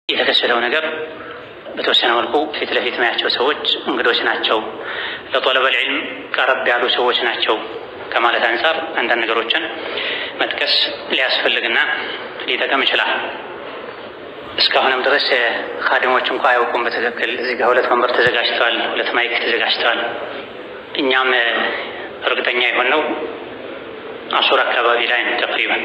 የተከሰተው ነገር በተወሰነ መልኩ ፊት ለፊት ማያቸው ሰዎች እንግዶች ናቸው፣ ለጦለበል ዒልም ቀረብ ያሉ ሰዎች ናቸው ከማለት አንፃር አንዳንድ ነገሮችን መጥቀስ ሊያስፈልግና ሊጠቅም ይችላል። እስካሁንም ድረስ ኻዲሞች እንኳን አያውቁም በትክክል እዚህ ጋር 2 ወንበር ተዘጋጅተዋል፣ 2 ማይክ ተዘጋጅተዋል። እኛም እርግጠኛ የሆነው አሱር አካባቢ ላይ ነው። ተቅሪባን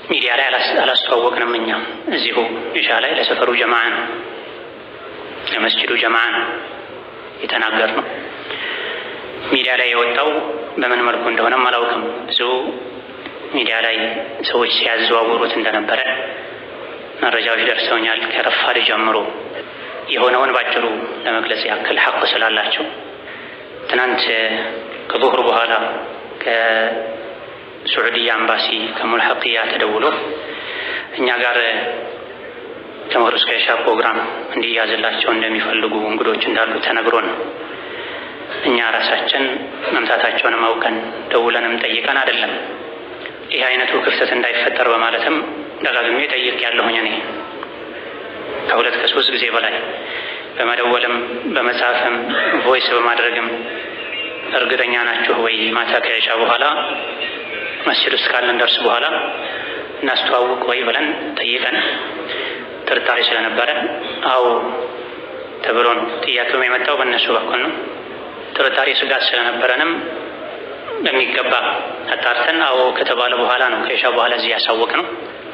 ሚዲያ ላይ አላስተዋወቅንም። እኛም እዚሁ ኢሻ ላይ ለሰፈሩ ጀማዓ ነው፣ ለመስጂዱ ጀማዓ ነው የተናገርነው። ሚዲያ ላይ የወጣው በምን መልኩ እንደሆነም አላውቅም። ብዙ ሚዲያ ላይ ሰዎች ሲያዘዋውሩት እንደነበረ መረጃዎች ደርሰውኛል። ከረፋድ ጀምሮ የሆነውን ባጭሩ ለመግለጽ ያክል ሐቅ ስላላቸው ትናንት ከዙህር በኋላ ከሱዑዲያ አምባሲ ከሙልሐቂያ ተደውሎ እኛ ጋር ከመግሪብ እስከ ኢሻ ፕሮግራም እንዲያዝላቸው እንደሚፈልጉ እንግዶች እንዳሉ ተነግሮን እኛ ራሳችን መምታታቸውንም አውቀን ደውለንም ጠይቀን አይደለም። ይህ አይነቱ ክፍተት እንዳይፈጠር በማለትም ደጋግሜ ጠይቄያለሁኝ። እኔ ከ2 ከ3 ጊዜ በላይ በመደወልም በመጻፍም ቮይስ በማድረግም እርግጠኛ ናችሁ ወይ ማታ ከኢሻ በኋላ መስጂድ ውስጥ ካለን ደርስ በኋላ እናስተዋውቅ ወይ ብለን ጠይቀን ጥርጣሬ ስለነበረ አዎ ተብሎ ነው። ጥያቄውም የመጣው በእነሱ በኩል ነው። ጥርጣሬ ስጋት ስለነበረንም በሚገባ አጣርተን አዎ ከተባለ በኋላ ነው ከኢሻ በኋላ እዚህ ያሳወቅ ነው።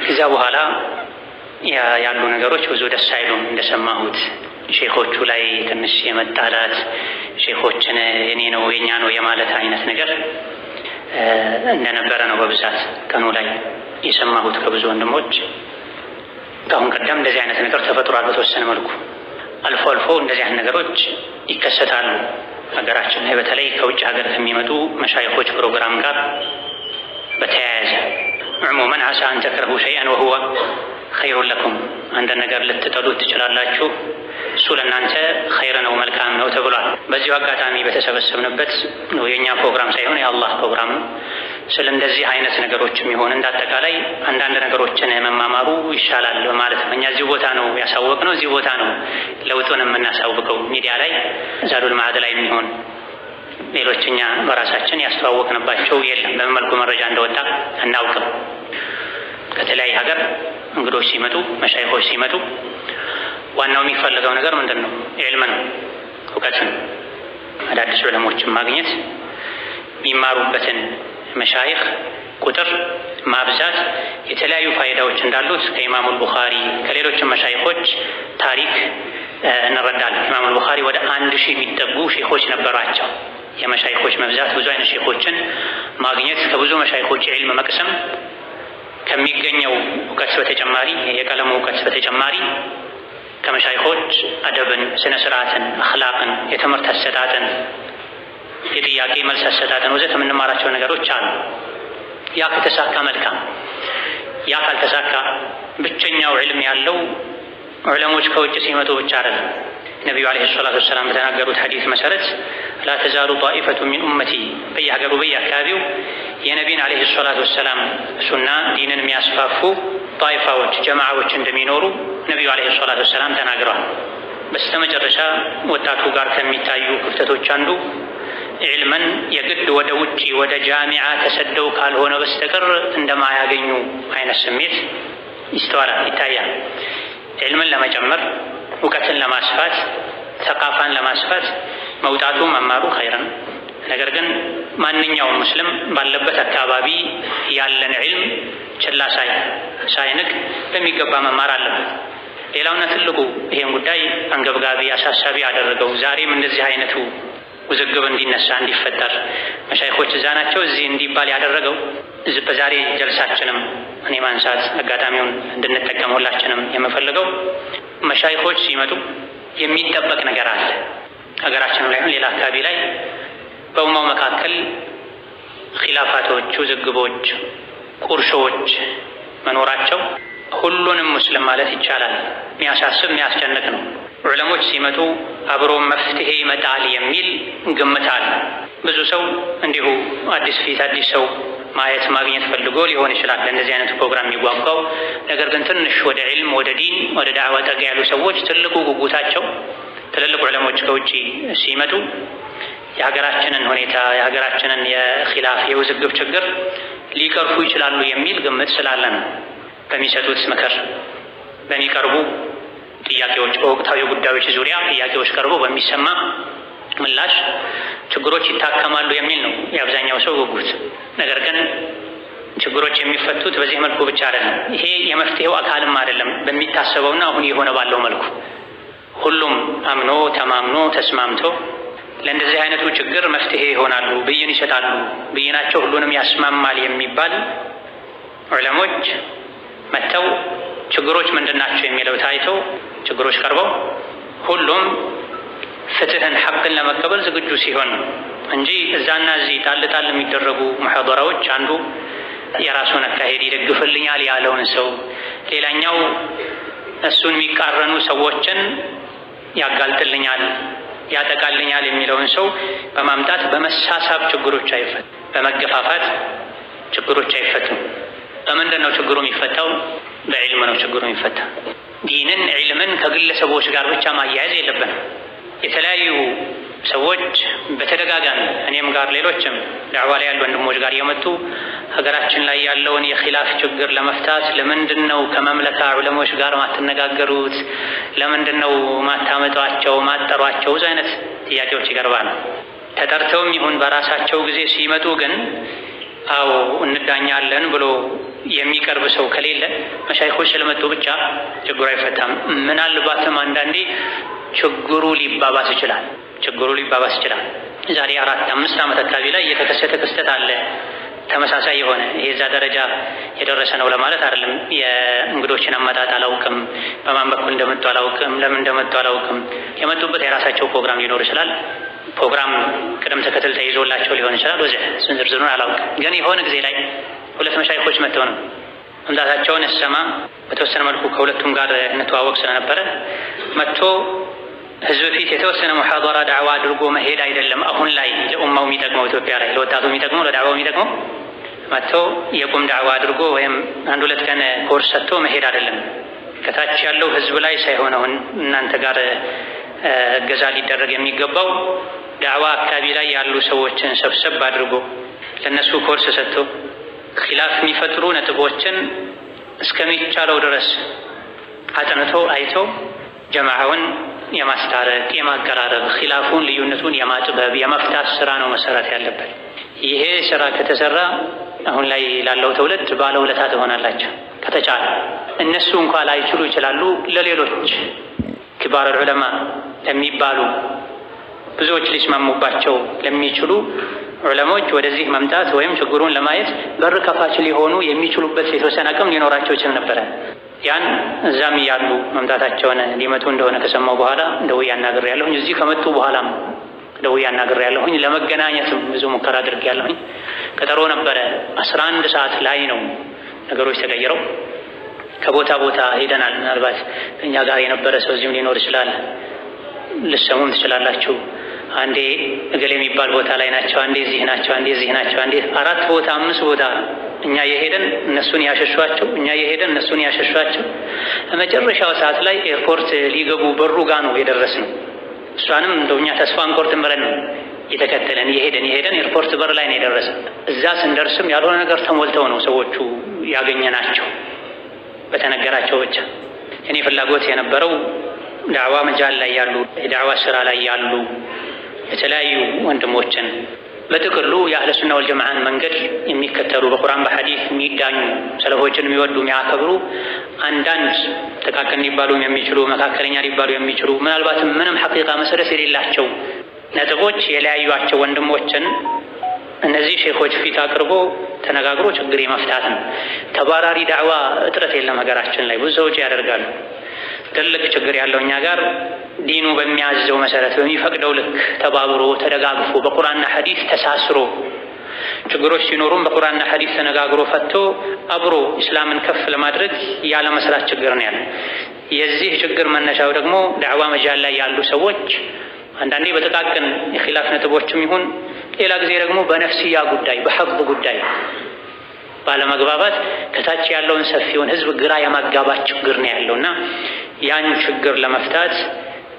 ከዚያ በኋላ ያሉ ነገሮች ብዙ ደስ አይሉም። እንደሰማሁት ሼኾቹ ላይ ትንሽ የመጣላት ሼኾችን የኔ ነው የኛ ነው የማለት አይነት ነገር እንደነበረ ነው በብዛት ቀኑ ላይ የሰማሁት ከብዙ ወንድሞች። ከአሁን ቀደም እንደዚህ አይነት ነገር ተፈጥሯል በተወሰነ መልኩ። አልፎ አልፎ እንደዚህ አይነት ነገሮች ይከሰታሉ ሀገራችን ላይ፣ በተለይ ከውጭ ሀገር ከሚመጡ መሻይኾች ፕሮግራም ጋር በተያያዘ። ዕሙመን ዓሳ አን ተክረሁ ሸይአን ወሁወ ኸይሩን ለኩም፣ አንድ ነገር ልትጠሉት ትችላላችሁ፣ እሱ ለእናንተ ኸይር ነው መልካም ነው ተብሏል። በዚሁ አጋጣሚ በተሰበሰብንበት ነው የእኛ ፕሮግራም ሳይሆን የአላህ ፕሮግራም ነው። ስለ እንደዚህ አይነት ነገሮችም ይሆን እንዳጠቃላይ አንዳንድ ነገሮችን መማማሩ ይሻላል በማለት ነው። እኛ እዚህ ቦታ ነው ያሳወቅነው፣ እዚህ ቦታ ነው ለውጡን የምናሳውቀው። ሚዲያ ላይ ዛዱል ማዕድ ላይ የሚሆን ሌሎች እኛ በራሳችን ያስተዋወቅንባቸው የለም። በምን መልኩ መረጃ እንደወጣ አናውቅም። ከተለያየ ሀገር እንግዶች ሲመጡ መሻይኾች ሲመጡ ዋናው የሚፈልገው ነገር ምንድን ነው? ዒልም ነው፣ እውቀት ነው። አዳዲስ ዑለሞችን ማግኘት፣ የሚማሩበትን መሻይኽ ቁጥር ማብዛት የተለያዩ ፋይዳዎች እንዳሉት ከኢማሙል ቡኻሪ ከሌሎችም መሻይኾች ታሪክ እንረዳለን። ኢማሙል ቡኻሪ ወደ 1000 የሚጠጉ ሼኾች ነበሯቸው። የመሻይኾች መብዛት ብዙ አይነት ሼኾችን ማግኘት ከብዙ መሻይኾች ዒልም መቅሰም ከሚገኘው እውቀት በተጨማሪ የቀለሙ እውቀት በተጨማሪ ከመሻይኾች አደብን፣ ስነ ስርዓትን፣ አኽላቅን፣ የትምህርት አሰጣጥን፣ የጥያቄ መልስ አሰጣጥን ወዘተ የምንማራቸው ነገሮች አሉ። ያ ከተሳካ መልካም፣ ያ ካልተሳካ ብቸኛው ዒልም ያለው ዑለሞች ከውጭ ሲመጡ ብቻ አይደለም። ነቢዩ ዓለይሂ ሰላቱ ወሰላም በተናገሩት ሐዲስ መሰረት ላ ተዛሉ ጣኢፈቱ ሚን ኡመቲ፣ በየሀገሩ በየአካባቢው የነቢን ዓለይሂ ሰላቱ ወሰላም ሱና ዲንን የሚያስፋፉ ጣኢፋዎች ጀማዓዎች እንደሚኖሩ ነቢዩ ዓለይሂ ሰላቱ ወሰላም ተናግረዋል። በስተመጨረሻ ወጣቱ ጋር ከሚታዩ ክፍተቶች አንዱ ዒልምን የግድ ወደ ውጪ ወደ ጃሚዓ ተሰደው ካልሆነ በስተቀር እንደማያገኙ አይነት ስሜት ይስተዋላል፣ ይታያል። ዒልምን ለመጨመር እውቀትን ለማስፋት ተቃፋን ለማስፋት መውጣቱ መማሩ ኸይር ነው። ነገር ግን ማንኛውም ሙስሊም ባለበት አካባቢ ያለን ዒልም ችላ ሳይንቅ በሚገባ መማር አለበት። ሌላውና ትልቁ ይሄን ጉዳይ አንገብጋቢ አሳሳቢ ያደረገው ዛሬም እንደዚህ አይነቱ ውዝግብ እንዲነሳ እንዲፈጠር መሻይኾች እዛ ናቸው እዚህ እንዲባል ያደረገው በዛሬ ጀልሳችንም እኔ ማንሳት አጋጣሚውን እንድንጠቀም ሁላችንም የምፈልገው መሻይኾች ሲመጡ የሚጠበቅ ነገር አለ። ሀገራችን ላይ ሌላ አካባቢ ላይ በኡማው መካከል ኺላፋቶች፣ ውዝግቦች፣ ቁርሾች መኖራቸው ሁሉንም ሙስሊም ማለት ይቻላል የሚያሳስብ የሚያስጨንቅ ነው። ዑለሞች ሲመጡ አብሮ መፍትሄ ይመጣል የሚል ግምት አለ። ብዙ ሰው እንዲሁ አዲስ ፊት አዲስ ሰው ማየት ማግኘት ፈልጎ ሊሆን ይችላል ለእንደዚህ አይነቱ ፕሮግራም የሚጓጓው። ነገር ግን ትንሽ ወደ ዒልም፣ ወደ ዲን፣ ወደ ዳዕዋ ጠጋ ያሉ ሰዎች ትልቁ ጉጉታቸው ትልልቅ ዑለሞች ከውጪ ሲመጡ የሀገራችንን ሁኔታ የሀገራችንን የኺላፍ የውዝግብ ችግር ሊቀርፉ ይችላሉ የሚል ግምት ስላለ ነው። በሚሰጡት ምክር፣ በሚቀርቡ ጥያቄዎች፣ በወቅታዊ ጉዳዮች ዙሪያ ጥያቄዎች ቀርቦ በሚሰማ ምላሽ ችግሮች ይታከማሉ የሚል ነው የአብዛኛው ሰው ጉጉት። ነገር ግን ችግሮች የሚፈቱት በዚህ መልኩ ብቻ አይደለም። ይሄ የመፍትሄው አካልም አይደለም። በሚታሰበውና አሁን የሆነ ባለው መልኩ ሁሉም አምኖ ተማምኖ ተስማምቶ ለእንደዚህ አይነቱ ችግር መፍትሄ ይሆናሉ፣ ብይን ይሰጣሉ፣ ብይናቸው ሁሉንም ያስማማል የሚባል ዑለሞች መጥተው ችግሮች ምንድናቸው የሚለው ታይቶ ችግሮች ቀርበው ሁሉም ፍትህን ሐቅን ለመቀበል ዝግጁ ሲሆን እንጂ እዛና እዚህ ጣል ጣል የሚደረጉ ሙሐደራዎች አንዱ የራሱን አካሄድ ይደግፍልኛል ያለውን ሰው ሌላኛው እሱን የሚቃረኑ ሰዎችን ያጋልጥልኛል ያጠቃልኛል የሚለውን ሰው በማምጣት በመሳሳብ ችግሮች አይፈቱም። በመገፋፋት ችግሮች አይፈቱም። በምንድን ነው ችግሩ የሚፈታው? በዕልም ነው ችግሩ የሚፈታው። ዲንን ዕልምን ከግለሰቦች ጋር ብቻ ማያያዝ የለብንም። የተለያዩ ሰዎች በተደጋጋሚ እኔም ጋር ሌሎችም ዳዕዋ ላይ ያሉ ወንድሞች ጋር የመጡ ሀገራችን ላይ ያለውን የኺላፍ ችግር ለመፍታት ለምንድን ነው ከመምለካ ዑለሞች ጋር ማትነጋገሩት? ለምንድን ነው ማታመጧቸው ማጠሯቸው? ብዙ አይነት ጥያቄዎች ይቀርባሉ። ተጠርተውም ይሁን በራሳቸው ጊዜ ሲመጡ ግን አዎ እንዳኛለን ብሎ የሚቀርብ ሰው ከሌለ መሻይኾች ስለመጡ ብቻ ችግሩ አይፈታም። ምናልባትም አንዳንዴ ችግሩ ሊባባስ ይችላል። ዛሬ 4-5 ዓመት አካባቢ ላይ የተከሰተ ክስተት አለ ተመሳሳይ የሆነ ይሄ እዛ ደረጃ የደረሰ ነው ለማለት አይደለም። የእንግዶችን አመጣጥ አላውቅም፣ በማን በኩል እንደመጡ አላውቅም፣ ለምን እንደመጡ አላውቅም። የመጡበት የራሳቸው ፕሮግራም ሊኖር ይችላል። ፕሮግራም ቅደም ተከተል ተይዞላቸው ሊሆን ይችላል። ወዘ ዝርዝሩን አላውቅም። ግን የሆነ ጊዜ ላይ 2 መሻይኾች መጥተው ነው መምጣታቸውን እሰማ። በተወሰነ መልኩ ከሁለቱም ጋር እንተዋወቅ ስለነበረ መጥቶ ህዝብ ፊት የተወሰነ ሙሐደራ ዳዕዋ አድርጎ መሄድ አይደለም አሁን ላይ ለኡማው የሚጠቅመው፣ ኢትዮጵያ ላይ ለወጣቱ የሚጠቅመው፣ ለዳዕዋው የሚጠቅመው መጥቶ የቁም ዳዕዋ አድርጎ ወይም 1-2 ቀን ኮርስ ሰጥቶ መሄድ አይደለም። ከታች ያለው ህዝብ ላይ ሳይሆን አሁን እናንተ ጋር እገዛ ሊደረግ የሚገባው ዳዕዋ አካባቢ ላይ ያሉ ሰዎችን ሰብሰብ አድርጎ ለነሱ ኮርስ ሰጥቶ ኺላፍ የሚፈጥሩ ነጥቦችን እስከሚቻለው ድረስ አጥንቶ አይቶ ጀማዓውን የማስታረቅ የማቀራረብ ኺላፉን ልዩነቱን የማጥበብ የመፍታት ስራ ነው መሰራት ያለበት። ይሄ ስራ ከተሰራ አሁን ላይ ላለው ትውልድ ባለውለታ ትሆናላችሁ። ከተቻለ እነሱ እንኳን ላይችሉ ይችላሉ፣ ለሌሎች ኪባር ዑለማ ለሚባሉ ብዙዎች ሊስማሙባቸው ለሚችሉ ዑለሞች ወደዚህ መምጣት ወይም ችግሩን ለማየት በር ከፋች ሊሆኑ የሚችሉበት የተወሰነ አቅም ሊኖራቸው ይችል ነበረ። ያን እዛም ያሉ መምጣታቸውን ሊመጡ እንደሆነ ከሰማው በኋላ ደውዬ አናግሬያለሁኝ። እዚህ ከመጡ በኋላም ደውዬ አናግሬያለሁኝ። ለመገናኘትም ብዙ ሙከራ አድርጌያለሁኝ። ቀጠሮ ነበረ 11 ሰዓት ላይ ነው ነገሮች ተቀይረው ከቦታ ቦታ ሄደናል። ምናልባት እኛ ጋር የነበረ ሰው እዚህም ሊኖር ይችላል፣ ልሰሙም ትችላላችሁ። አንዴ እገሌ የሚባል ቦታ ላይ ናቸው፣ አንዴ እዚህ ናቸው፣ አንዴ እዚህ ናቸው፣ አንዴ 4 ቦታ 5 ቦታ እኛ የሄደን እነሱን ያሸሿቸው፣ እኛ የሄደን እነሱን ያሸሿቸው። መጨረሻው ሰዓት ላይ ኤርፖርት ሊገቡ በሩ ጋር ነው የደረስነው። እሷንም እንደኛ ተስፋ አንቆርጥም ብለን ነው የተከተለን የሄደን ኤርፖርት በር ላይ ነው የደረሰን። እዛ ስንደርስም ያልሆነ ነገር ተሞልተው ነው ሰዎቹ ያገኘናቸው በተነገራቸው ብቻ። እኔ ፍላጎት የነበረው ዳዕዋ መጃል ላይ ያሉ የዳዕዋ ስራ ላይ ያሉ የተለያዩ ወንድሞችን በጥቅሉ የአህለ ሱና ወልጀማዓን መንገድ የሚከተሉ በቁርአን በሐዲስ የሚዳኙ ሰለፎችን የሚወዱ የሚያከብሩ አንዳንድ ጥቃቅን ሊባሉ የሚችሉ መካከለኛ ሊባሉ የሚችሉ ምናልባትም ምንም ሐቂቃ መሰረት የሌላቸው ነጥቦች የለያዩአቸው ወንድሞችን እነዚህ ሼኾች ፊት አቅርቦ ተነጋግሮ ችግር የመፍታት ነው። ተባራሪ ዳዕዋ እጥረት የለም ሀገራችን ላይ ብዙ ሰዎች ያደርጋሉ። ትልቅ ችግር ያለው እኛ ጋር ዲኑ በሚያዘው መሰረት በሚፈቅደው ልክ ተባብሮ ተደጋግፎ በቁርአንና ሐዲስ ተሳስሮ ችግሮች ሲኖሩም በቁርአንና ሐዲስ ተነጋግሮ ፈቶ አብሮ እስላምን ከፍ ለማድረግ ያለ መስራት ችግር ነው ያለው። የዚህ ችግር መነሻው ደግሞ ዳዕዋ መጃል ላይ ያሉ ሰዎች አንዳንዴ በጥቃቅን የኺላፍ ነጥቦችም ይሁን ሌላ ጊዜ ደግሞ በነፍስያ ጉዳይ በሐቅ ጉዳይ ባለመግባባት ከታች ያለውን ሰፊውን ህዝብ ግራ የማጋባት ችግር ነው ያለውና ያን ችግር ለመፍታት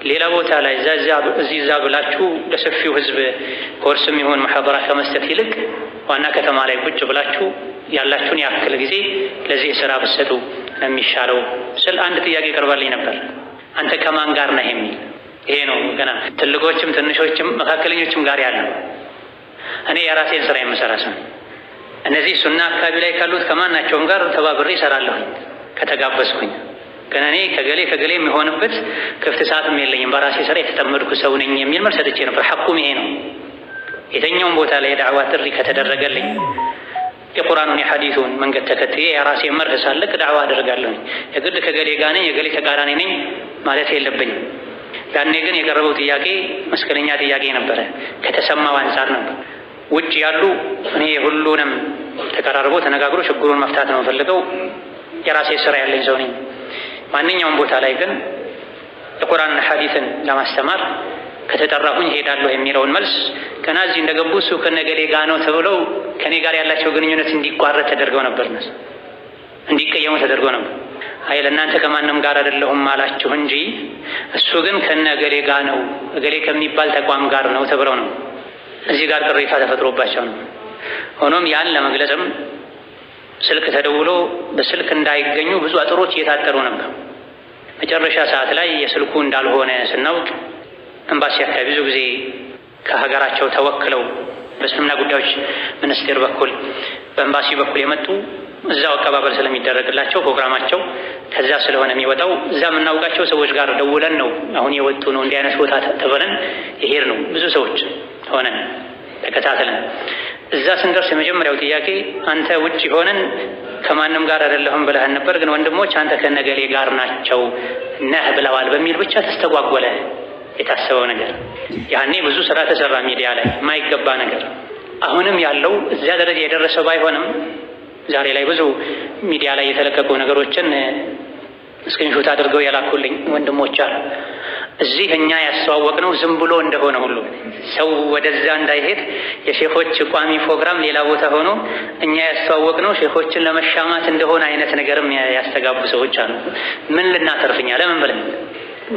ሌላ ቦታ ላይ እዛ ብላችሁ ለሰፊው ህዝብ ኮርስም ይሁን መሐደራ ከመስጠት ይልቅ ዋና ከተማ ላይ ቁጭ ብላችሁ ያላችሁን ያክል ጊዜ ለዚህ ስራ ብትሰጡ የሚሻለው ስል አንድ ጥያቄ ቀርባልኝ ነበር። አንተ ከማን ጋር ነህ የሚል ይሄ ነው ገና ትልቆችም ትንሾችም መካከለኞችም ጋር ያለው። እኔ የራሴን ስራ የምሰራ ሰው እነዚህ ሱና አካባቢ ላይ ካሉት ከማናቸውም ጋር ተባብሬ እሰራለሁ ከተጋበዝኩኝ። ግን እኔ ከገሌ የሚሆንበት ክፍት ሰዓትም የለኝም፣ በራሴ ስራ የተጠመድኩ ሰው ነኝ የሚል መልስ ሰጥቼ ነበር። ሐቁም ይሄ ነው። የትኛውም ቦታ ላይ የዳዕዋ ጥሪ ከተደረገልኝ የቁርአኑን የሐዲሱን መንገድ ተከትዬ የራሴ መርህ ሳለቅ ዳዕዋ አደርጋለሁ። የግድ ከገሌ ጋር ነኝ የገሌ ተቃራኒ ነኝ ማለት የለብኝም። ያኔ ግን የቀረበው ጥያቄ መስቀለኛ ጥያቄ ነበረ፣ ከተሰማው አንጻር ነበር። ውጭ ያሉ እኔ ሁሉንም ተቀራርቦ ተነጋግሮ ችግሩን መፍታት ነው ፈልገው የራሴ ስራ ያለኝ ሰው ነኝ። ማንኛውም ቦታ ላይ ግን የቁርአንና ሐዲስን ለማስተማር ከተጠራሁኝ ሄዳለሁ የሚለውን መልስ ገና እዚህ እንደገቡ እሱ ከነገሌ ጋር ነው ተብለው ከኔ ጋር ያላቸው ግንኙነት እንዲቋረጥ ተደርገው ነበር፣ እንዲቀየሙ ተደርገው ነበር። አይ ለእናንተ ከማንም ጋር አይደለሁም አላችሁ እንጂ እሱ ግን ከነገሌ ጋር ነው እገሌ ከሚባል ተቋም ጋር ነው ተብለው ነው እዚህ ጋር ቅሬታ ተፈጥሮባቸው ነው። ሆኖም ያን ለመግለጽም ስልክ ተደውሎ በስልክ እንዳይገኙ ብዙ አጥሮች እየታጠሩ ነበር። መጨረሻ ሰዓት ላይ የስልኩ እንዳልሆነ ስናውቅ ኤምባሲ አካባቢ ብዙ ጊዜ ከሀገራቸው ተወክለው በእስልምና ጉዳዮች ሚኒስቴር በኩል በኤምባሲ በኩል የመጡ እዛው አቀባበል ስለሚደረግላቸው ፕሮግራማቸው ከዛ ስለሆነ የሚወጣው እዛ የምናውቃቸው ሰዎች ጋር ደውለን ነው አሁን የወጡ ነው እንዲህ አይነት ቦታ ተብለን ይሄድ ነው። ብዙ ሰዎች ሆነን ተከታተለን እዛ ስንደርስ የመጀመሪያው ጥያቄ አንተ ውጭ ሆነን ከማንም ጋር አይደለሁም ብለህን ነበር፣ ግን ወንድሞች አንተ ከነገሌ ጋር ናቸው ነህ ብለዋል በሚል ብቻ ተስተጓጎለ የታሰበው ነገር። ያኔ ብዙ ስራ ተሰራ ሚዲያ ላይ የማይገባ ነገር። አሁንም ያለው እዚያ ደረጃ የደረሰ ባይሆንም ዛሬ ላይ ብዙ ሚዲያ ላይ የተለቀቁ ነገሮችን ስክሪንሾት አድርገው ያላኩልኝ ወንድሞች አሉ። እዚህ እኛ ያስተዋወቅነው ዝም ብሎ እንደሆነ ሁሉ ሰው ወደዛ እንዳይሄድ የሼኾች ቋሚ ፕሮግራም ሌላ ቦታ ሆኖ እኛ ያስተዋወቅነው ሼኾችን ለመሻማት እንደሆነ አይነት ነገርም ያስተጋቡ ሰዎች አሉ። ምን ልናተርፍኛ ለምን ብለን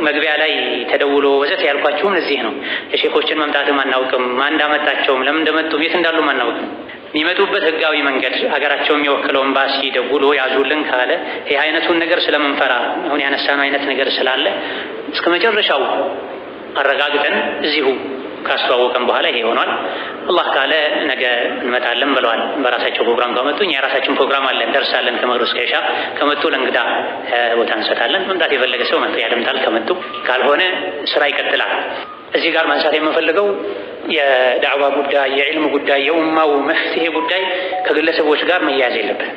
መግቢያ ላይ ተደውሎ ወዘት ያልኳችሁም እዚህ ነው። የሼኾችን መምጣትም አናውቅም፣ ማን እንዳመጣቸውም ለምን እንደመጡም የት እንዳሉም አናውቅም። የሚመጡበት ህጋዊ መንገድ ሀገራቸው የሚወክለው ኤምባሲ ደውሎ ያዙልን ካለ ይህ አይነቱን ነገር ስለምንፈራ አሁን ያነሳነው አይነት ነገር ስላለ እስከ መጨረሻው አረጋግጠን እዚሁ ካስተዋወቀን በኋላ ይሄ ሆኗል። አላህ ካለ ነገ እንመጣለን ብለዋል። በራሳቸው ፕሮግራም ከመጡ እኛ የራሳችን ፕሮግራም አለን፣ ደርሳለን። ከመግሪብ እስከ ኢሻ ከመጡ ለእንግዳ ቦታ እንሰጣለን። መምጣት የፈለገ ሰው መጥቶ ያደምጣል። ከመጡ ካልሆነ ስራ ይቀጥላል። እዚህ ጋር ማንሳት የምፈልገው የዳዕዋ ጉዳይ፣ የዕልም ጉዳይ፣ የኡማው መፍትሄ ጉዳይ ከግለሰቦች ጋር መያያዝ የለብን።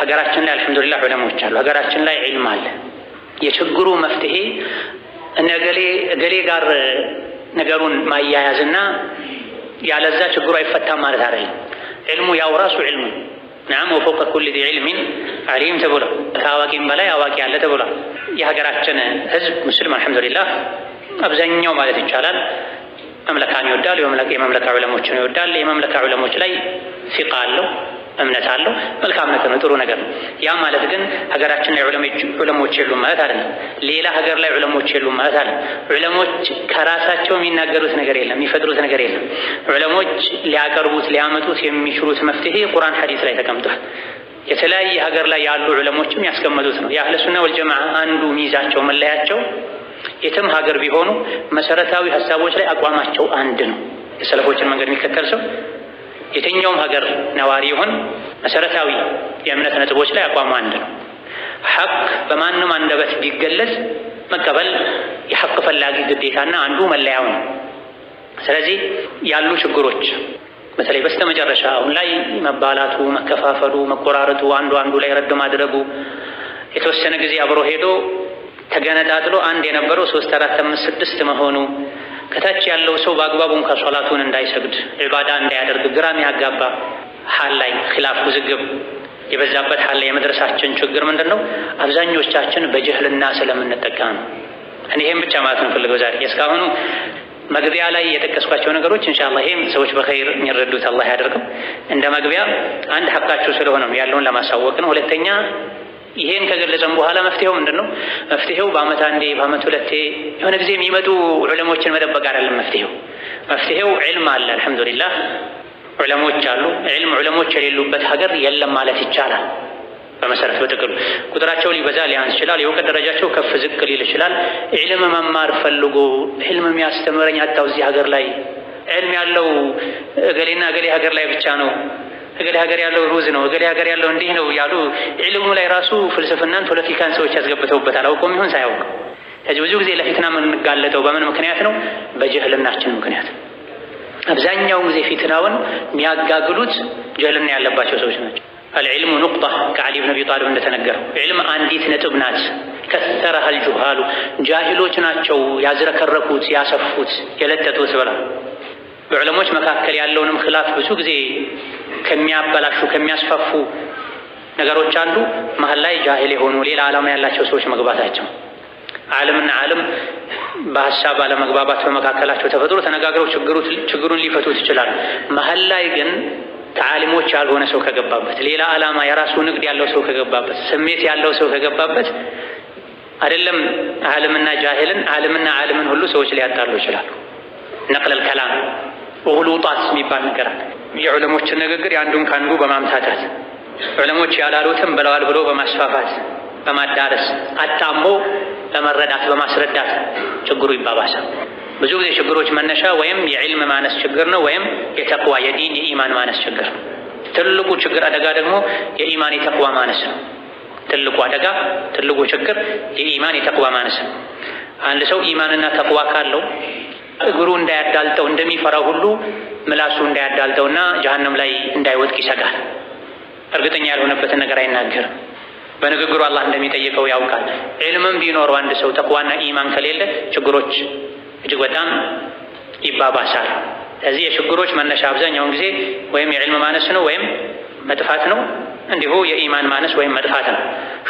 ሀገራችን ላይ አልሐምዱሊላህ ዑለሞች አሉ። ሀገራችን ላይ ዒልም አለ። የችግሩ መፍትሄ እገሌ ጋር ነገሩን ማያያዝና ያለዛ ችግሩ አይፈታም ማለት አይደለም። ዒልሙ ያው ራሱ ዒልሙ ናም ወፈውቀ ኩሊ ዚ ዒልሚን ዓሊም ተብሏል። ከአዋቂም በላይ አዋቂ አለ ተብሏል። የሀገራችን ህዝብ ሙስሊም አልሐምዱሊላህ አብዛኛው ማለት ይቻላል መምለካን ይወዳል፣ የመምለካ ዑለሞችን ይወዳል። የመምለካ ዑለሞች ላይ ፊቃ አለው፣ እምነት አለው። መልካም ነገር ነው፣ ጥሩ ነገር ነው። ያ ማለት ግን ሀገራችን ላይ ዑለሞች የሉም ማለት አይደለም። ሌላ ሀገር ላይ ዑለሞች የሉም ማለት አይደለም። ዑለሞች ከራሳቸው የሚናገሩት ነገር የለም፣ የሚፈጥሩት ነገር የለም። ዑለሞች ሊያቀርቡት ሊያመጡት የሚችሉት መፍትሄ ቁርአን ሐዲስ ላይ ተቀምጧል። የተለያየ ሀገር ላይ ያሉ ዑለሞችም ያስቀመጡት ነው። የአህለ ሱና ወልጀማዓ አንዱ ሚዛቸው መለያቸው የትም ሀገር ቢሆኑ መሰረታዊ ሀሳቦች ላይ አቋማቸው አንድ ነው። የሰለፎችን መንገድ የሚከተል ሰው የትኛውም ሀገር ነዋሪ ይሁን መሰረታዊ የእምነት ነጥቦች ላይ አቋሙ አንድ ነው። ሐቅ በማንም አንደበት ቢገለጽ መቀበል የሐቅ ፈላጊ ግዴታና አንዱ መለያው ነው። ስለዚህ ያሉ ችግሮች በተለይ በስተመጨረሻ አሁን ላይ መባላቱ፣ መከፋፈሉ፣ መቆራረጡ፣ አንዱ ላይ ረድ ማድረጉ፣ የተወሰነ ጊዜ አብሮ ሄዶ ተገነጣጥሎ አንድ የነበረው 3 4 5 6 መሆኑ፣ ከታች ያለው ሰው በአግባቡ እንኳን ሶላቱን እንዳይሰግድ ዒባዳ እንዳያደርግ ግራም ያጋባ ሐል ላይ ኺላፍ ውዝግብ የበዛበት ሐል ላይ የመድረሳችን ችግር ምንድነው? አብዛኞቻችን በጅህልና ስለምንጠቃ ነው። እኔ ይሄን ብቻ ማለት ነው ፈልገው ዛሬ እስካሁኑ መግቢያ ላይ የጠቀስኳቸው ነገሮች ኢንሻአላህ ይሄም ሰዎች በኸይር የሚረዱት አላህ ያደርገው። እንደ መግቢያ አንድ ሐቃቸው ስለሆነ ነው ያለውን ለማሳወቅ ነው። ሁለተኛ ይሄን ከገለጸን በኋላ መፍትሄው ምንድነው? መፍትሄው በአመት አንዴ በአመት ሁለቴ የሆነ ጊዜ የሚመጡ ዑለሞችን መጠበቅ አይደለም። መፍትሄው ዒልም አለ። አልሐምዱሊላህ ዑለሞች አሉ። ዑለሞች የሌሉበት ሀገር የለም ማለት ይቻላል። በመሰረት በጥቅሉ ቁጥራቸው ሊበዛ ሊያንስ ይችላል። የእውቀት ደረጃቸው ከፍ ዝቅ ሊል ይችላል። ዒልም መማር ፈልጎ ዒልም የሚያስተምረኝ አጣው እዚህ ሀገር ላይ ዒልም ያለው እገሌና እገሌ ሀገር ላይ ብቻ ነው፣ እገሌ ሀገር ያለው ሩዝ ነው፣ እገሌ ሀገር ያለው እንዲህ ነው ያሉ ዒልሙ ላይ ራሱ ፍልስፍናን ፖለቲካን ሰዎች ያስገብተውበታል፣ አውቀውም ይሁን ሳያውቅ። ከዚህ ብዙ ጊዜ ለፊትና የምንጋለጠው በምን ምክንያት ነው? በጀህልናችን ምክንያት። አብዛኛውን ጊዜ ፊትናውን የሚያጋግሉት ጀህልና ያለባቸው ሰዎች ናቸው። አልዕልሙ ኑቅጣ ከዓሊ ብን አቢ ጣሊብ እንደተነገረው ዒልም አንዲት ነጥብ ናት። ከሰረሃ አልጁሃሉ ጃሂሎች ናቸው ያዝረከረኩት፣ ያሰፉት፣ የለጠጡት ብላ በዑለሞች መካከል ያለውንም ኺላፍ ብዙ ጊዜ ከሚያበላሹ ከሚያስፋፉ ነገሮች አንዱ መሀል ላይ ጃሂል የሆኑ ሌላ ዓላማ ያላቸው ሰዎች መግባታቸው። ዓለምና ዓለም በሀሳብ አለመግባባት በመካከላቸው ተፈጥሮ ተነጋግረው ችግሩን ሊፈቱት ይችላሉ። መሀል ላይ ግን ከዓሊሞች ያልሆነ ሰው ከገባበት፣ ሌላ ዓላማ የራሱ ንግድ ያለው ሰው ከገባበት፣ ስሜት ያለው ሰው ከገባበት አይደለም ዓለምና ጃሂልን ዓለምና ዓለምን ሁሉ ሰዎች ሊያጣሉ ይችላሉ። ነቅለል ከላም ወግሉጣት የሚባል ነገር አለ። የዑለሞችን ንግግር የአንዱን ካንዱ በማምታታት ዑለሞች ያላሉትም ብለዋል ብሎ በማስፋፋት በማዳረስ አጣሞ ለመረዳት በማስረዳት ችግሩ ይባባሳል። ብዙ ጊዜ ችግሮች መነሻ ወይም የዕልም ማነስ ችግር ነው፣ ወይም የተቅዋ የዲን የኢማን ማነስ ችግር ነው። ትልቁ ችግር አደጋ ደግሞ የኢማን የተቅዋ ማነስ ነው። ትልቁ አደጋ ትልቁ ችግር የኢማን የተቅዋ ማነስ ነው። አንድ ሰው ኢማንና ተቅዋ ካለው እግሩ እንዳያዳልጠው እንደሚፈራው ሁሉ ምላሱ እንዳያዳልጠውና ጀሀነም ላይ እንዳይወድቅ ይሰጋል። እርግጠኛ ያልሆነበትን ነገር አይናገርም። በንግግሩ አላህ እንደሚጠይቀው ያውቃል። ዕልምም ቢኖረው አንድ ሰው ተቅዋና ኢማን ከሌለ ችግሮች እጅግ በጣም ይባባሳል። ስለዚህ የችግሮች መነሻ አብዛኛውን ጊዜ ወይም የዕልም ማነስ ነው ወይም መጥፋት ነው፣ እንዲሁ የኢማን ማነስ ወይም መጥፋት ነው።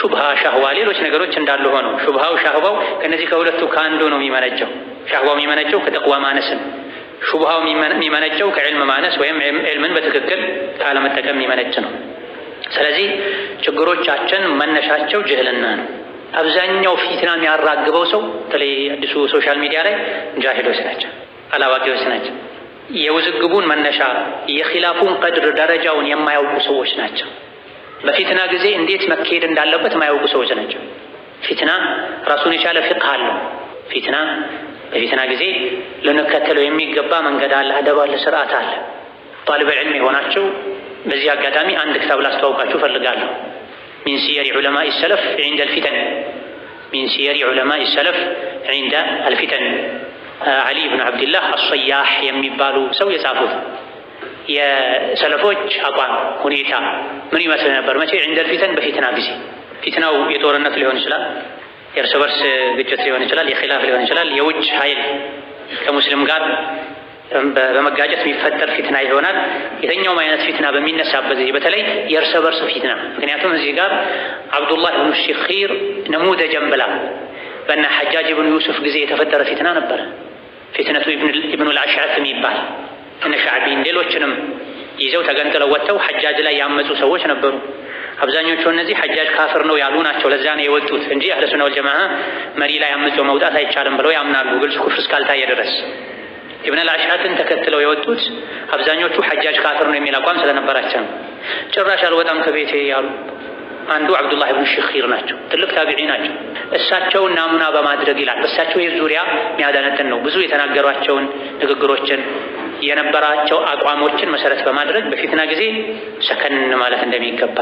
ሹብሃ፣ ሻህዋ፣ ሌሎች ነገሮች እንዳሉ ሆነው ሹብሃው፣ ሻህዋው ከነዚህ ከሁለቱ ከአንዱ ነው የሚመነጨው። ሻህዋው የሚመነጨው ከተቅዋ ማነስ ነው። ሹብሃው የሚመነጨው ከዕልም ማነስ ወይም ዕልምን በትክክል ካለመጠቀም የሚመነጭ ነው። ስለዚህ ችግሮቻችን መነሻቸው ጅህልና ነው። አብዛኛው ፊትና የሚያራግበው ሰው በተለይ አዲሱ ሶሻል ሚዲያ ላይ ጃሂሎች ናቸው፣ አላዋቂዎች ናቸው። የውዝግቡን መነሻ የኺላፉን ቀድር ደረጃውን የማያውቁ ሰዎች ናቸው። በፊትና ጊዜ እንዴት መካሄድ እንዳለበት የማያውቁ ሰዎች ናቸው። ፊትና ራሱን የቻለ ፍቅህ አለው። በፊትና ጊዜ ልንከተለው የሚገባ መንገድ አለ፣ አደብ አለ፣ ስርዓት አለ። ጣሊበል ዒልም የሆናችሁ በዚህ አጋጣሚ አንድ ክታብ ላስተዋውቃችሁ ፈልጋለሁ። ሚን ሲየሪ ዑለማኢ ሰለፍ ዒንደ አልፊተን፣ ሚን ሲየሪ ዑለማኢ ሰለፍ ዒንደ አልፊተን። ዓሊ ብን ዓብድላህ አሰያህ የሚባሉ ሰው የጻፉት የሰለፎች አቋም ሁኔታ ምን ይመስል ነበር? መቼ ዒንደ አልፊተን፣ በፊትና ጊዜ። ፊትናው የጦርነት ሊሆን ይችላል፣ የእርስ በርስ ግጭት ሊሆን ይችላል፣ የኺላፍ ሊሆን ይችላል፣ የውጭ ኃይል ከሙስሊም ጋር በመጋጨት የሚፈጠር ፊትና ይሆናል። የትኛውም አይነት ፊትና በሚነሳበት ጊዜ በተለይ የእርስ በርስ ፊትና። ምክንያቱም እዚህ ጋር አብዱላህ ብኑ ሽኺር ነሙደጀን ብላ በእነ ሐጃጅ ብኑ ዩሱፍ ጊዜ የተፈጠረ ፊትና ነበረ። ፊትነቱ ኢብኑል አሽዓት የሚባል እነ ሻዕቢን ሌሎችንም ይዘው ተገንጥለው ወጥተው ሐጃጅ ላይ ያመፁ ሰዎች ነበሩ። አብዛኞቹ እነዚህ ሐጃጅ ካፍር ነው ያሉ ናቸው። ለዛ ነው የወጡት እንጂ አህለ ሱና ወል ጀማዓ መሪ ላይ አመፁ መውጣት አይቻልም ብለው ያምናሉ፣ ግልጽ ኩፍር እስካልታየ ድረስ። ኢብኑል አሽዓትን ተከትለው የወጡት አብዛኞቹ ሐጃጅ ካፍር ነው የሚል አቋም ስለነበራቸው ነው። ጭራሽ አልወጣም ከቤቴ ያሉ አንዱ አብዱላህ ብኑ ሽኺር ናቸው። ትልቅ ታቢዒ ናቸው። እሳቸውን ናሙና በማድረግ ይላል። በእሳቸው የዙሪያ የሚያዳነጥን ነው። ብዙ የተናገሯቸውን ንግግሮችን የነበራቸው አቋሞችን መሰረት በማድረግ በፊትና ጊዜ ሰከን ማለት እንደሚገባ፣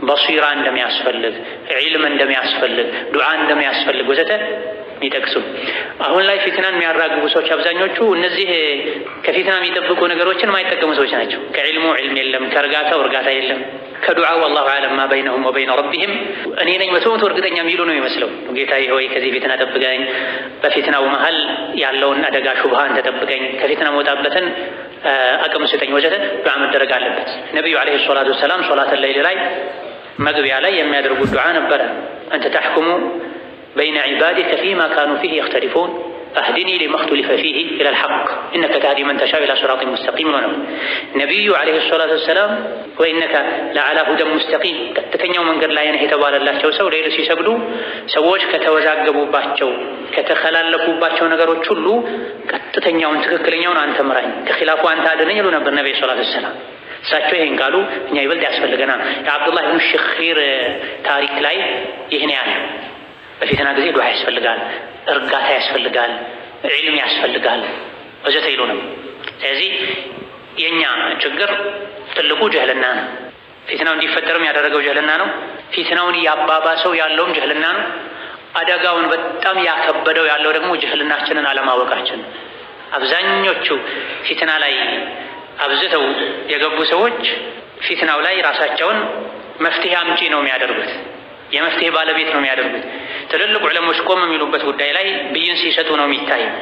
በሲራ እንደሚያስፈልግ፣ ዒልም እንደሚያስፈልግ፣ ዱዓ እንደሚያስፈልግ ወዘተ የሚጠቅሱ። አሁን ላይ ፊትናን የሚያራግቡ ሰዎች አብዛኞቹ እነዚህ ከፊትና የሚጠብቁ ነገሮችን የማይጠቀሙ ሰዎች ናቸው። ከዕልሙ ዕልም የለም፣ ከእርጋታው እርጋታ የለም፣ ከዱዓው አላሁ አዕለም ማ በይነሁም ወበይነ ረቢሂም እኔ ነኝ 100% እርግጠኛ የሚሉ ነው የሚመስለው። ጌታዬ ሆይ ከዚህ ፊትና ጠብቀኝ፣ በፊትናው መሀል ያለውን አደጋ ሹብሃን ተጠብቀኝ፣ ከፊትና መውጣበትን አቅም ስጠኝ ወዘተ ዱዓ መደረግ አለበት። ነቢዩ ዓለይሂ ሰላቱ ወሰላም ሶላተ ለይል ላይ መግቢያ ላይ የሚያደርጉት ዱዓ ነበረ። አንተ ተሕኩሙ በይነ ዒባዲከ ፊማ ካኑ ፊህ የኽተሊፉን፣ አህዲኒ ሊማ እኽቱሊፈ ፊህ ኢለል ሐቅ ኢነከ ተህዲ መን ተሻኡ ኢላ ሲራጢን ሙስተቂም ነው። ነቢዩ ዓለይሂ ሰላቱ ወሰላም ወኢነከ ለዓላ ሁደን ሙስተቂም ቀጥተኛው መንገድ ላይ ነህ የተባለላቸው ሰው ሌሊት ሲሰግዱ ሰዎች ከተወዛገቡባቸው ከተኸላለፉባቸው ነገሮች ሁሉ ቀጥተኛውን ትክክለኛውን አንተ ምራኝ፣ ከኺላፉ አንተ አድነኝ ይሉ ነበር ነቢዩ ሰላቱ ወሰላም። እሳቸው ይሄን ቃሉ እኛ ይበልጥ ያስፈልገናል። የአብዱላህ ብን ሽኺር ታሪክ ላይ ይህን ያለ በፊትና ጊዜ ዱዓ ያስፈልጋል፣ እርጋታ ያስፈልጋል፣ ዒልም ያስፈልጋል ወዘተ ይሉ ነው። ስለዚህ የኛ ችግር ትልቁ ጀህልና ነው። ፊትናው እንዲፈጠርም ያደረገው ጀህልና ነው። ፊትናውን እያባባሰው ያለውም ጀህልና ነው። አደጋውን በጣም ያከበደው ያለው ደግሞ ጀህልናችንን አለማወቃችን። አብዛኞቹ ፊትና ላይ አብዝተው የገቡ ሰዎች ፊትናው ላይ ራሳቸውን መፍትሄ አምጪ ነው የሚያደርጉት፣ የመፍትሄ ባለቤት ነው የሚያደርጉት። ትልልቅ ዑለሞች ቆም የሚሉበት ጉዳይ ላይ ብይን ሲሰጡ ነው የሚታየው።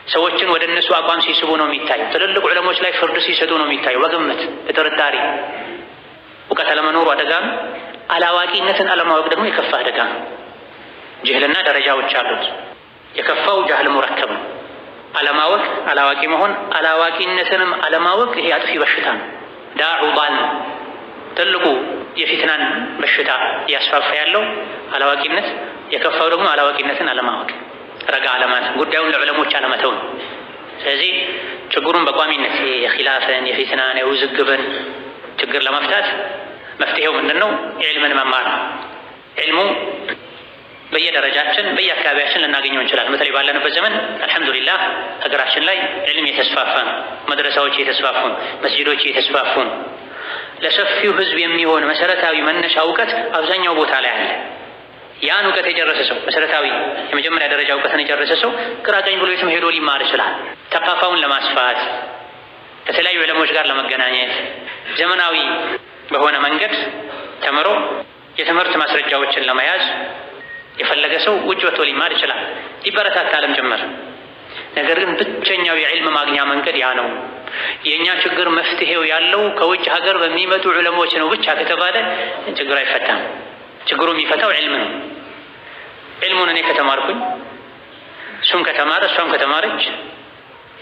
ሰዎችን ወደ እነሱ አቋም ሲስቡ ነው የሚታየው። ትልልቅ ዑለሞች ላይ ፍርድ ሲሰጡ ነው የሚታየው። በግምት በጥርጣሬ እውቀት አለመኖሩ አደጋ ነው። አላዋቂነትን አለማወቅ ደግሞ የከፋ አደጋ ነው። ጅህልና ደረጃዎች አሉት። የከፋው ጃህል ሙረከብ ነው። አለማወቅ፣ አላዋቂ መሆን፣ አላዋቂነትንም አለማወቅ ይሄ አጥፊ በሽታ ነው። ዳዑ ዳል ነው። ትልቁ የፊትናን በሽታ እያስፋፋ ያለው አላዋቂነት፣ የከፋው ደግሞ አላዋቂነትን አለማወቅ፣ ረጋ አለማለት፣ ጉዳዩን ለዑለሞች አለመተው ነው። ስለዚህ ችግሩን በቋሚነት የኺላፍን የፊትናን የውዝግብን ችግር ለመፍታት መፍትሄው ምንድን ነው? ዒልምን መማር ነው። ዒልሙ በየደረጃችን በየአካባቢያችን ልናገኘው እንችላለን። በተለይ ባለንበት ዘመን አልሐምዱሊላህ ሀገራችን ላይ ዒልም የተስፋፋ ነው። መድረሳዎች የተስፋፉ ነው። መስጂዶች የተስፋፉ ነው። ለሰፊው ህዝብ የሚሆን መሰረታዊ መነሻ እውቀት አብዛኛው ቦታ ላይ አለ። ያን እውቀት የጨረሰ ሰው መሰረታዊ የመጀመሪያ ደረጃ እውቀትን የጨረሰ ሰው ግራ ቀኝ ብሎ የትም ሄዶ ሊማር ይችላል። ተቃፋውን ለማስፋት ከተለያዩ ዑለሞች ጋር ለመገናኘት ዘመናዊ በሆነ መንገድ ተምሮ የትምህርት ማስረጃዎችን ለመያዝ የፈለገ ሰው ውጭ ወጥቶ ሊማር ይችላል፣ ሊበረታታልም ጭምር። ነገር ግን ብቸኛው የዕልም ማግኛ መንገድ ያ ነው። የእኛ ችግር መፍትሄው ያለው ከውጭ ሀገር በሚመጡ ዑለሞች ነው ብቻ ከተባለ ችግር አይፈታም። ችግሩ የሚፈታው ዕልም ነው። ዕልሙን እኔ ከተማርኩኝ እሱም ከተማረ እሷም ከተማረች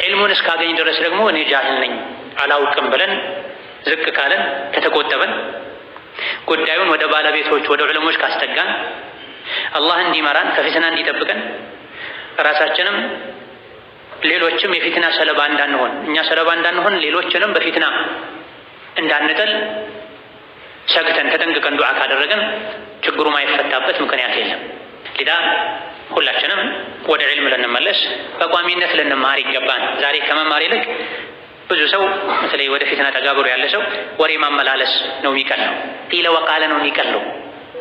ዕልሙን እስካገኝ ድረስ ደግሞ እኔ ጃሂል ነኝ አላውቅም ብለን ዝቅ ካለን ከተቆጠበን ጉዳዩን ወደ ባለቤቶች ወደ ዑለሞች ካስጠጋን አላህ እንዲመራን ከፊትና እንዲጠብቀን ራሳችንም ሌሎችም የፊትና ሰለባ እንዳንሆን እኛ ሰለባ እንዳንሆን ሌሎችንም በፊትና እንዳንጥል ሰግተን ተጠንቅቀን ዱዓ ካደረግን ችግሩ ማይፈታበት ምክንያት የለም። ሊዳ ሁላችንም ወደ ዒልም ልንመለስ በቋሚነት ልንማር ይገባን። ዛሬ ከመማር ይልቅ ብዙ ሰው በተለይ ወደ ፊትና ጠጋ ብሎ ያለ ሰው ወሬ ማመላለስ ነው የሚቀለው፣ ቂለ ወቃለ ነው የሚቀለው።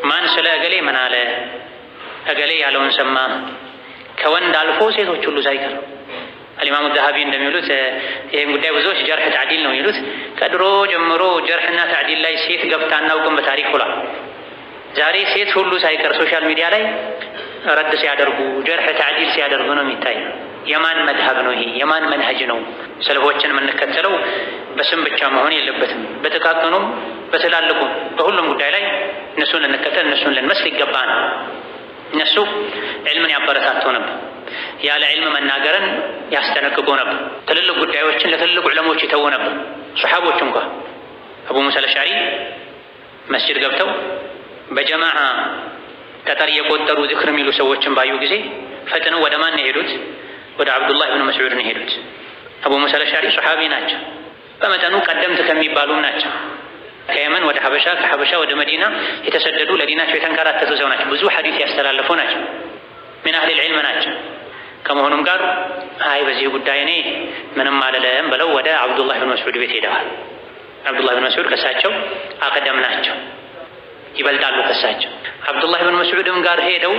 ማን ስለ እገሌ ምን አለ፣ እገሌ ያለውን ሰማ፣ ከወንድ አልፎ ሴቶች ሁሉ ሳይቀር። አልኢማሙ ዘሀቢ እንደሚሉት ይህም ጉዳይ ብዙዎች ጀርሕ ተዕዲል ነው የሚሉት። ከድሮ ጀምሮ ጀርሕና ተዕዲል ላይ ሴት ገብታ አናውቅም በታሪክ ብሏል። ዛሬ ሴት ሁሉ ሳይቀር ሶሻል ሚዲያ ላይ ረድ ሲያደርጉ ጀርሕ ተዕዲል ሲያደርጉ ነው የሚታይ። የማን መድሀብ ነው ይሄ? የማን መንሀጅ ነው? ሰለፎችን የምንከተለው በስም ብቻ መሆን የለበትም። በጥቃቅኑም በትላልቁም በሁሉም ጉዳይ ላይ እነሱን ልንከተል እነሱን ልንመስል ይገባል። እነሱ ዕልምን ያበረታቱ ነበር። ያለ ዕልም መናገርን ያስጠነቅቁ ነበር። ትልልቅ ጉዳዮችን ለትልልቅ ዑለሞች ይተዉ ነበር። ሱሐቦች እንኳ አቡ ሙሳ አልአሽዓሪ መስጂድ ገብተው በጀማዓ ጠጠር የቆጠሩ ዝክር የሚሉ ሰዎችን ባዩ ጊዜ ፈጥነው ወደ ማን የሄዱት? ወደ አብዱላህ ብን መስዑድ ነው የሄዱት። አቡ ሙሳ አልአሽዓሪ ሱሐቢ ናቸው። በመጠኑ ቀደምት ከሚባሉም ናቸው። ከየመን ወደ ሐበሻ፣ ከሐበሻ ወደ መዲና የተሰደዱ ለዲናቸው የተንከራተቱ ሰው ናቸው። ብዙ ሐዲስ ያስተላለፉ ናቸው። ምን አህል ዒልም ናቸው። ከመሆኑም ጋር አይ በዚህ ጉዳይ እኔ ምንም አልልም ብለው ወደ አብዱላህ ብን መስዑድ ቤት ሄደዋል። አብዱላህ ብን መስዑድ ከሳቸው አቅደም ናቸው፣ ይበልጣሉ ከሳቸው። አብዱላህ ብን መስዑድም ጋር ሄደው